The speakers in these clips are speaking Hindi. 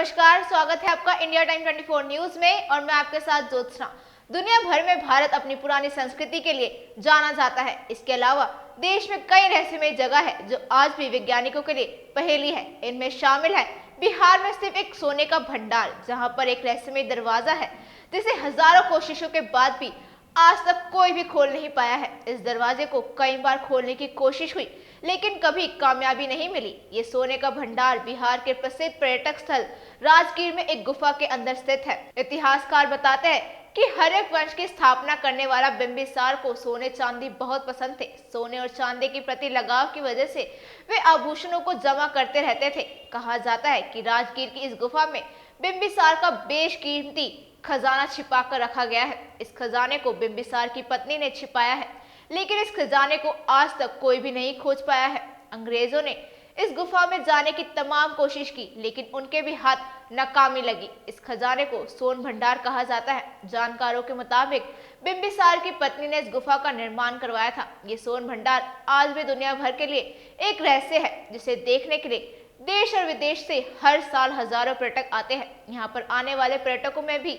नमस्कार, स्वागत है आपका इंडिया टाइम 24 न्यूज में और मैं आपके साथ ज्योत्सना। दुनिया भर में भारत अपनी पुरानी संस्कृति के लिए जाना जाता है। इसके अलावा देश में कई रहस्यमय जगह है जो आज भी वैज्ञानिकों के लिए पहेली है। इनमें शामिल है बिहार में स्थित एक सोने का भंडार, जहां पर एक रहस्यमय दरवाजा है जिसे हजारों कोशिशों के बाद भी आज तक कोई भी खोल नहीं पाया है। इस दरवाजे को कई बार खोलने की कोशिश हुई लेकिन कभी कामयाबी नहीं मिली। ये सोने का भंडार बिहार के प्रसिद्ध पर्यटक स्थल राजगीर में एक गुफा के अंदर स्थित है। इतिहासकार बताते हैं कि हर्यक वंश की स्थापना करने वाला बिंबिसार को सोने चांदी बहुत पसंद थे। सोने और चांदी के प्रति लगाव की वजह से वे आभूषणों को जमा करते रहते थे। कहा जाता है कि राजगीर की इस गुफा में बिंबिसार का बेशकीमती खजाना छिपा कर रखा गया है। इस खजाने को बिंबिसार की पत्नी ने छिपाया है, लेकिन इस खजाने को आज तक कोई भी नहीं खोज पाया है। अंग्रेजों ने इस गुफा में जाने की तमाम कोशिश की, लेकिन उनके भी हाथ नाकामी लगी। इस खजाने को सोन भंडार कहा जाता है। जानकारों के मुताबिक बिंबिसार की पत्नी ने इस गुफा का निर्माण करवाया था। ये सोन भंडार आज भी दुनिया भर के लिए एक रहस्य है, जिसे देखने के लिए देश और विदेश से हर साल हजारों पर्यटक आते हैं। यहाँ पर आने वाले पर्यटकों में भी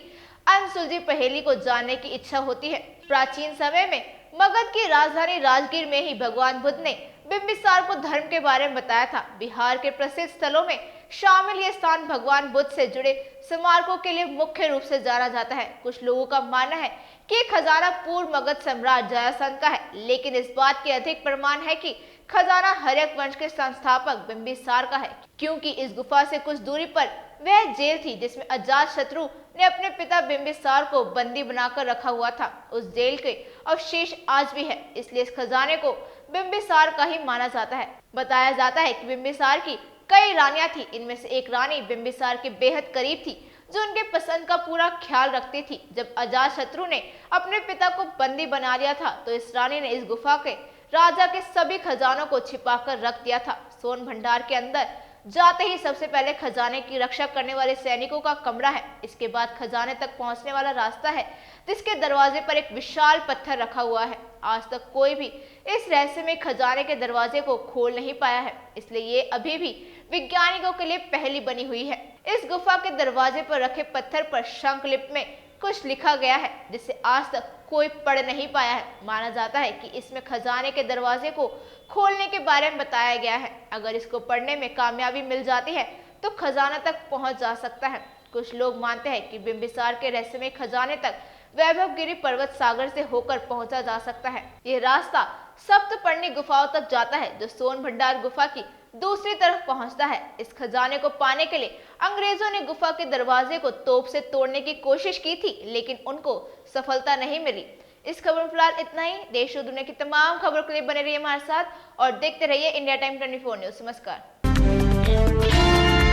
अनसुलझी पहेली को जानने की इच्छा होती है। प्राचीन समय में मगध की राजधानी राजगीर में ही भगवान बुद्ध ने बिंबिसार को धर्म के बारे में बताया था। बिहार के प्रसिद्ध स्थलों में शामिल ये स्थान भगवान बुद्ध से जुड़े स्मारकों के लिए मुख्य रूप से जाना जाता है। कुछ लोगों का मानना है कि ये खजाना पूर्व मगध सम्राट जरासंध का है, लेकिन इस बात के अधिक प्रमाण है कि खजाना हर्यक वंश के संस्थापक बिंबिसार का है, क्योंकि इस गुफा से कुछ दूरी पर वह जेल थी जिसमें अजातशत्रु ने अपने पिता बिंबिसार को बंदी बनाकर रखा हुआ था। उस जेल के अवशेष आज भी है, इसलिए इस खजाने को बिंबिसार का ही माना जाता है। बताया जाता है कि बिंबिसार की कई रानियां थी। इनमें से एक रानी बिंबिसार के बेहद करीब थी, जो उनके पसंद का पूरा ख्याल रखती थी। जब अजातशत्रु ने अपने पिता को बंदी बना लिया था, तो इस रानी ने इस गुफा के राजा के सभी खजानों को छिपाकर रख दिया था। सोन भंडार के अंदर जाते ही सबसे पहले खजाने की रक्षा करने वाले सैनिकों का कमरा है। इसके बाद खजाने तक पहुंचने वाला रास्ता है, जिसके दरवाजे पर एक विशाल पत्थर रखा हुआ है। आज तक कोई भी इस रहस्य में खजाने के दरवाजे को खोल नहीं पाया है, इसलिए ये अभी भी वैज्ञानिकों के लिए पहेली बनी हुई है। इस गुफा के दरवाजे पर रखे पत्थर पर शंखलिपि में कुछ लिखा गया है, जिसे आज तक कोई पढ़ नहीं पाया है। माना जाता है कि इसमें खजाने के दरवाजे को खोलने के बारे में बताया गया है। अगर इसको पढ़ने में कामयाबी मिल जाती है तो खजाना तक पहुंच जा सकता है। कुछ लोग मानते हैं कि बिंबिसार के रहस्यमय खजाने तक वैभवगिरी पर्वत सागर से होकर पहुंचा जा सकता है। यह रास्ता सप्तपर्णी गुफाओं तक जाता है, जो सोन भंडार गुफा की दूसरी तरफ पहुंचता है। इस खजाने को पाने के लिए अंग्रेजों ने गुफा के दरवाजे को तोप से तोड़ने की कोशिश की थी, लेकिन उनको सफलता नहीं मिली। इस खबर में फिलहाल इतना ही। देश और दुनिया की तमाम खबरों के लिए बने रहिए हमारे साथ और देखते रहिए इंडिया टाइम 24 न्यूज। नमस्कार।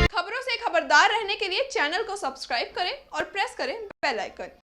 खबरों से खबरदार रहने के लिए चैनल को सब्सक्राइब करें और प्रेस करें बेल आइकन।